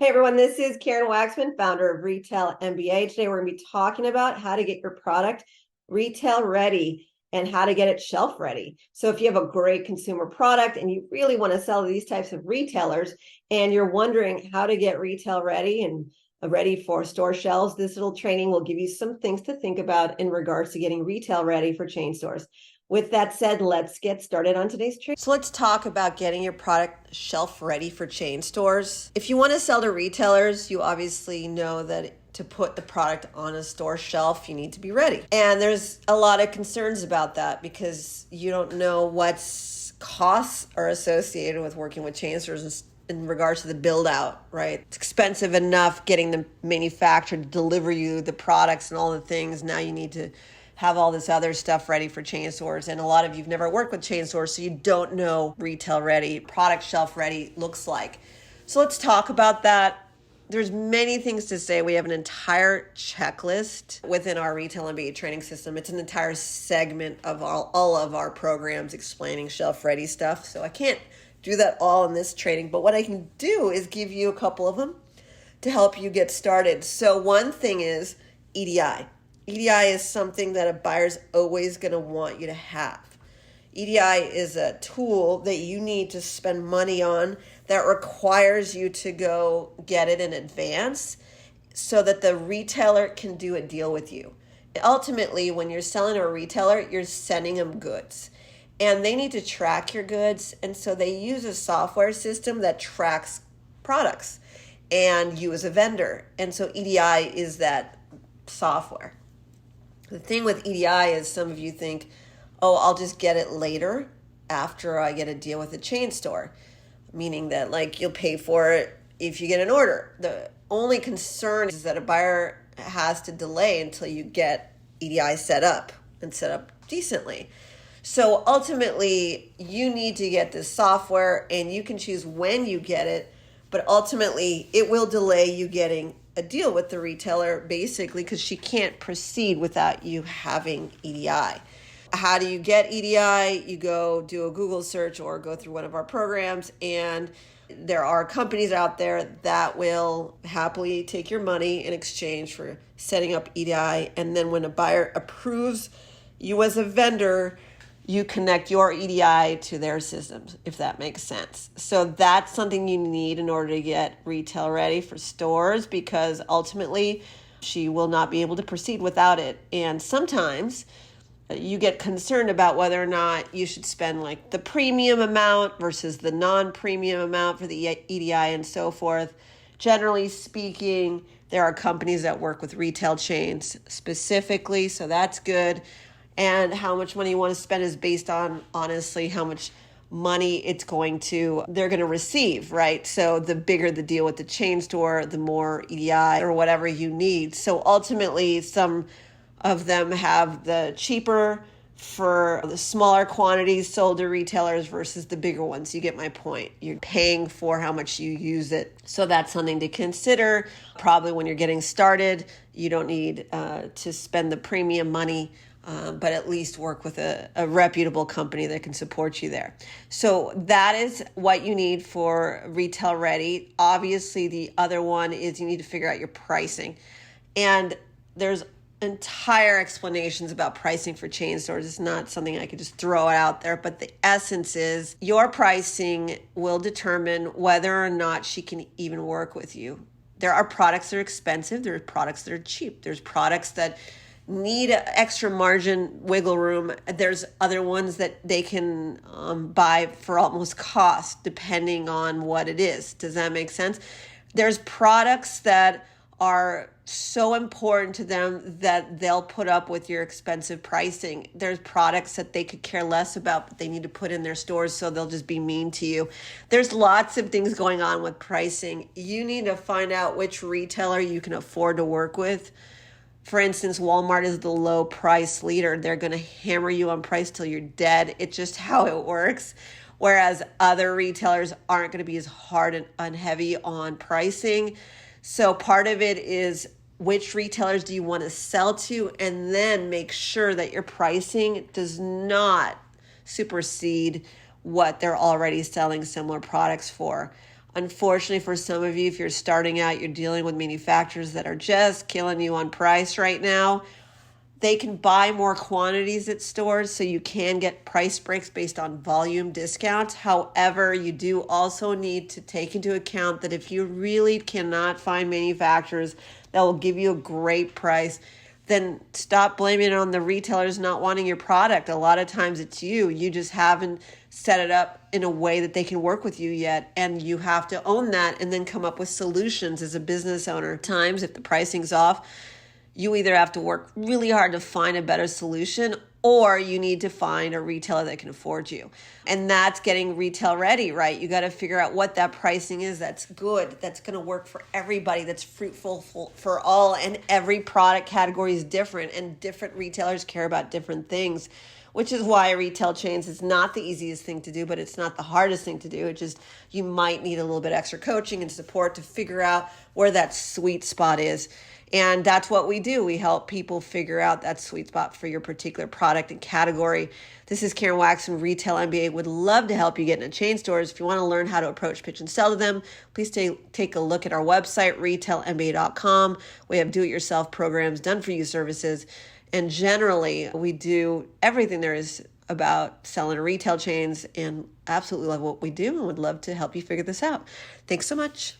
Hey everyone, this is Karen Waksman, founder of Retail MBA. Today we're going to be talking about how to get your product retail ready and how to get it shelf ready. So if you have a great consumer product and you really want to sell to these types of retailers and you're wondering how to get retail ready and ready for store shelves, this little training will give you some things to think about in regards to getting retail ready for chain stores. With that said, let's get started on today's training. So let's talk about getting your product shelf ready for chain stores. If you want to sell to retailers, you obviously know that to put the product on a store shelf, you need to be ready. And there's a lot of concerns about that because you don't know what costs are associated with working with chain stores in regards to the build out, right? It's expensive enough getting the manufacturer to deliver you the products and all the things. Now you need to have all this other stuff ready for chain stores. And a lot of you've never worked with chain stores, so you don't know retail ready, product shelf ready looks like. So let's talk about that. There's many things to say. We have an entire checklist within our Retail MBA training system. It's an entire segment of all of our programs explaining shelf ready stuff. So I can't do that all in this training, but what I can do is give you a couple of them to help you get started. So one thing is EDI. EDI is something that a buyer's always going to want you to have. EDI is a tool that you need to spend money on that requires you to go get it in advance so that the retailer can do a deal with you. Ultimately, when you're selling to a retailer, you're sending them goods and they need to track your goods. And so they use a software system that tracks products and you as a vendor. And so EDI is that software. The thing with EDI is some of you think, oh, I'll just get it later after I get a deal with a chain store, meaning that like you'll pay for it if you get an order. The only concern is that a buyer has to delay until you get EDI set up and set up decently. So ultimately, you need to get this software and you can choose when you get it, but ultimately it will delay you getting a deal with the retailer basically because she can't proceed without you having EDI. How do you get EDI? You go do a Google search or go through one of our programs, and there are companies out there that will happily take your money in exchange for setting up EDI. And then when a buyer approves you as a vendor, you connect your EDI to their systems, if that makes sense. So that's something you need in order to get retail ready for stores because ultimately she will not be able to proceed without it. And sometimes you get concerned about whether or not you should spend like the premium amount versus the non-premium amount for the EDI and so forth. Generally speaking, there are companies that work with retail chains specifically, so that's good. And how much money you want to spend is based on, honestly, how much money they're going to receive, right? So the bigger the deal with the chain store, the more EDI or whatever you need. So ultimately, some of them have the cheaper for the smaller quantities sold to retailers versus the bigger ones. You get my point. You're paying for how much you use it. So that's something to consider. Probably when you're getting started, you don't need to spend the premium money. But at least work with a reputable company that can support you there. So that is what you need for retail ready. Obviously, the other one is you need to figure out your pricing. And there's entire explanations about pricing for chain stores. It's not something I could just throw out there, but the essence is your pricing will determine whether or not she can even work with you. There are products that are expensive. There are products that are cheap. There's products that need extra margin wiggle room. There's other ones that they can buy for almost cost depending on what it is. Does that make sense? There's products that are so important to them that they'll put up with your expensive pricing. There's products that they could care less about, but they need to put in their stores, so they'll just be mean to you. There's lots of things going on with pricing. You need to find out which retailer you can afford to work with. For instance, Walmart is the low price leader. They're going to hammer you on price till you're dead. It's just how it works. Whereas other retailers aren't going to be as hard and heavy on pricing. So part of it is which retailers do you want to sell to, and then make sure that your pricing does not supersede what they're already selling similar products for. Unfortunately, for some of you, if you're starting out, you're dealing with manufacturers that are just killing you on price right now. They can buy more quantities at stores, so you can get price breaks based on volume discounts. However, you do also need to take into account that if you really cannot find manufacturers that will give you a great price, then stop blaming it on the retailers not wanting your product. A lot of times it's you. You just haven't set it up in a way that they can work with you yet. And you have to own that and then come up with solutions as a business owner. Times, if the pricing's off, you either have to work really hard to find a better solution, or you need to find a retailer that can afford you. And that's getting retail ready, right? You got to figure out what that pricing is that's good, that's going to work for everybody, that's fruitful for all. And every product category is different, and different retailers care about different things, which is why retail chains is not the easiest thing to do, but it's not the hardest thing to do. It's just you might need a little bit extra coaching and support to figure out where that sweet spot is. And that's what we do. We help people figure out that sweet spot for your particular product and category. This is Karen Waksman, Retail MBA. Would love to help you get into chain stores. If you want to learn how to approach, pitch, and sell to them, please take a look at our website, retailmba.com. We have do-it-yourself programs, done-for-you services. And generally, we do everything there is about selling retail chains, and absolutely love what we do and would love to help you figure this out. Thanks so much.